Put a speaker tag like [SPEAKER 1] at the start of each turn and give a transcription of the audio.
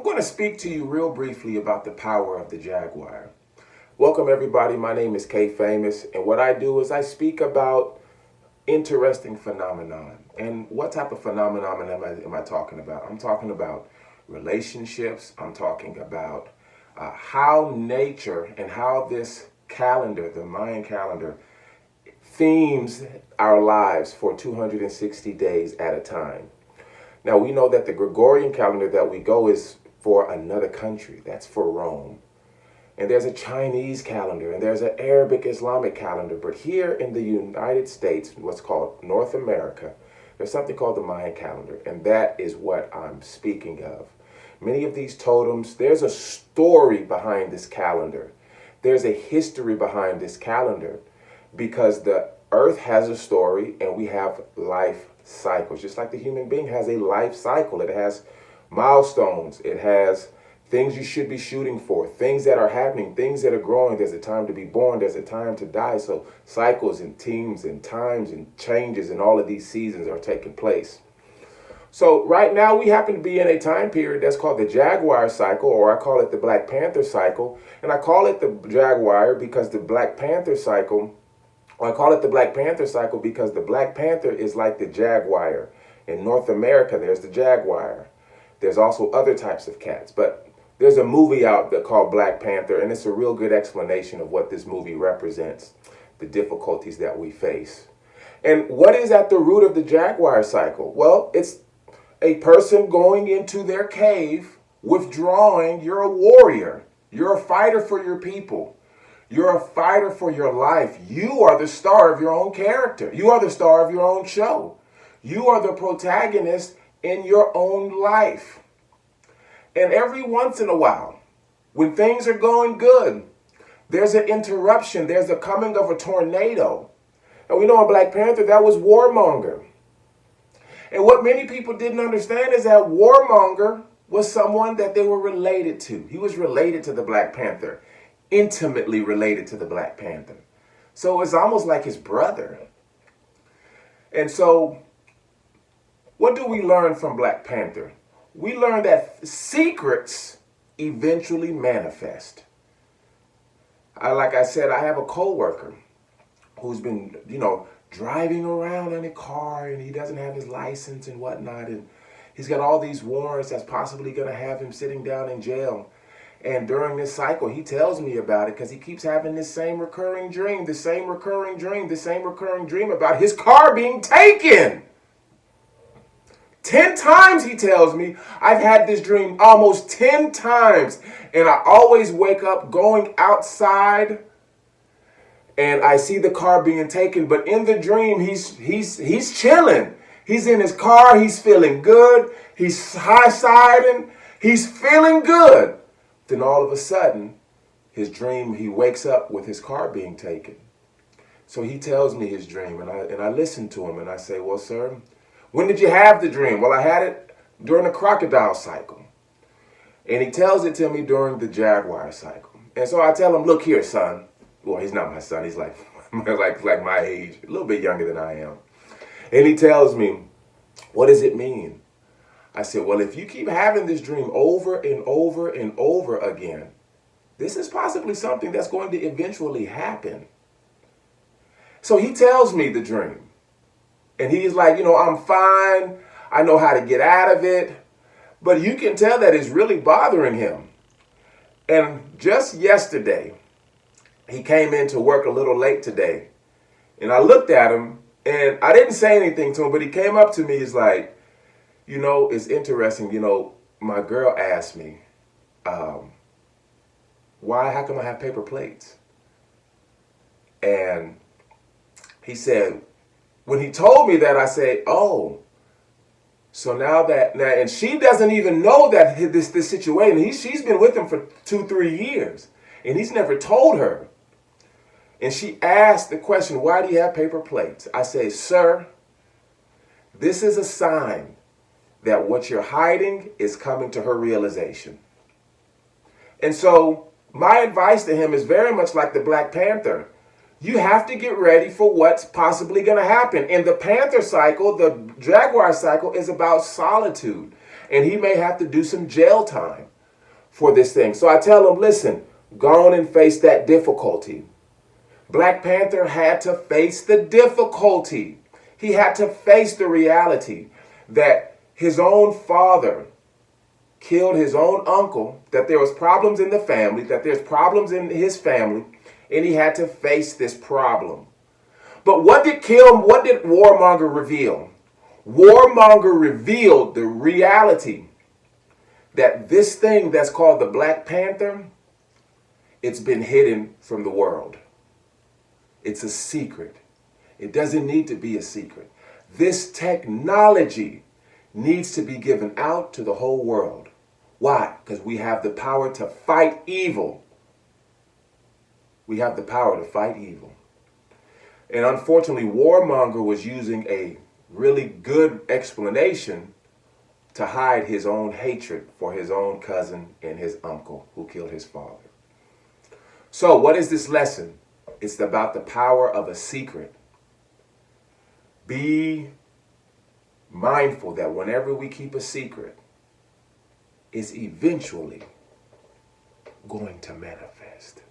[SPEAKER 1] I'm going to speak to you real briefly about the power of the Jaguar. Welcome everybody, my name is K Famous, and what I do is I speak about interesting phenomenon. And what type of phenomenon am I talking about? I'm talking about relationships. I'm talking about how nature and how this calendar, the Mayan calendar, themes our lives for 260 days at a time. Now we know that the Gregorian calendar that we go is for another country. That's for Rome. And there's a Chinese calendar and there's an Arabic Islamic calendar. But here in the United States, what's called North America, there's something called the Mayan calendar. And that is what I'm speaking of. Many of these totems, there's a story behind this calendar. There's a history behind this calendar because the earth has a story and we have life cycles. Just like the human being has a life cycle. It has milestones. It has things you should be shooting for, things that are happening, things that are growing. There's a time to be born, there's a time to die. So cycles and teams and times and changes and all of these seasons are taking place. So right now we happen to be in a time period that's called the Jaguar cycle, or I call it the Black Panther cycle. And I call it the Jaguar because the Black Panther cycle, or I call it the Black Panther cycle because the Black Panther is like the Jaguar. In North America, there's the Jaguar. There's also other types of cats, but there's a movie out there called Black Panther, and it's a real good explanation of what this movie represents, the difficulties that we face. And what is at the root of the Jaguar cycle? Well, it's a person going into their cave, withdrawing. You're a warrior. You're a fighter for your people. You're a fighter for your life. You are the star of your own character. You are the star of your own show. You are the protagonist in your own life. And every once in a while, when things are going good, there's an interruption. There's the coming of a tornado. And we know in Black Panther, that was Warmonger. And what many people didn't understand is that Warmonger was someone that they were related to. He was related to the Black Panther, intimately related to the Black Panther. So it's almost like his brother. And so what do we learn from Black Panther? We learn that secrets eventually manifest. Like I said, I have a coworker who's been, driving around in a car and he doesn't have his license and whatnot. And he's got all these warrants that's possibly going to have him sitting down in jail. And during this cycle, he tells me about it because he keeps having this same recurring dream, the same recurring dream about his car being taken. 10 times, he tells me, I've had this dream almost 10 times. And I always wake up going outside and I see the car being taken. But in the dream, he's chilling. He's in his car. He's feeling good. He's high-siding. He's feeling good. Then all of a sudden, his dream, he wakes up with his car being taken. So he tells me his dream and I listen to him and I say, well, sir, when did you have the dream? Well, I had it during the crocodile cycle. And he tells it to me during the Jaguar cycle. And so I tell him, look here, son. Well, he's not my son. He's like my age, a little bit younger than I am. And he tells me, what does it mean? I said, well, if you keep having this dream over and over and over again, this is possibly something that's going to eventually happen. So he tells me the dream. And he's like, I'm fine. I know how to get out of it. But you can tell that it's really bothering him. And just yesterday, he came in to work a little late today. And I looked at him and I didn't say anything to him, but he came up to me. He's like, it's interesting. My girl asked me, how come I have paper plates? And he said, when he told me that, I said, oh, so now, and she doesn't even know that this situation, she's been with him for 2-3 years, and he's never told her. And she asked the question, why do you have paper plates? I say, sir, this is a sign that what you're hiding is coming to her realization. And so my advice to him is very much like the Black Panther. You have to get ready for what's possibly going to happen. In the Panther cycle, the Jaguar cycle is about solitude. And he may have to do some jail time. for this thing. So I tell him, listen, go on and face that difficulty. Black Panther had to face the difficulty. He had to face the reality that his own father killed his own uncle, that there was problems in the family, that there's problems in his family, and he had to face this problem. But what did Warmonger reveal? Warmonger revealed the reality that this thing that's called the Black Panther, it's been hidden from the world. It's a secret. It doesn't need to be a secret. This technology needs to be given out to the whole world. Why? Because we have the power to fight evil. We have the power to fight evil. And unfortunately, Warmonger was using a really good explanation to hide his own hatred for his own cousin and his uncle who killed his father. So what is this lesson? It's about the power of a secret. Be mindful that whenever we keep a secret, it's eventually going to manifest.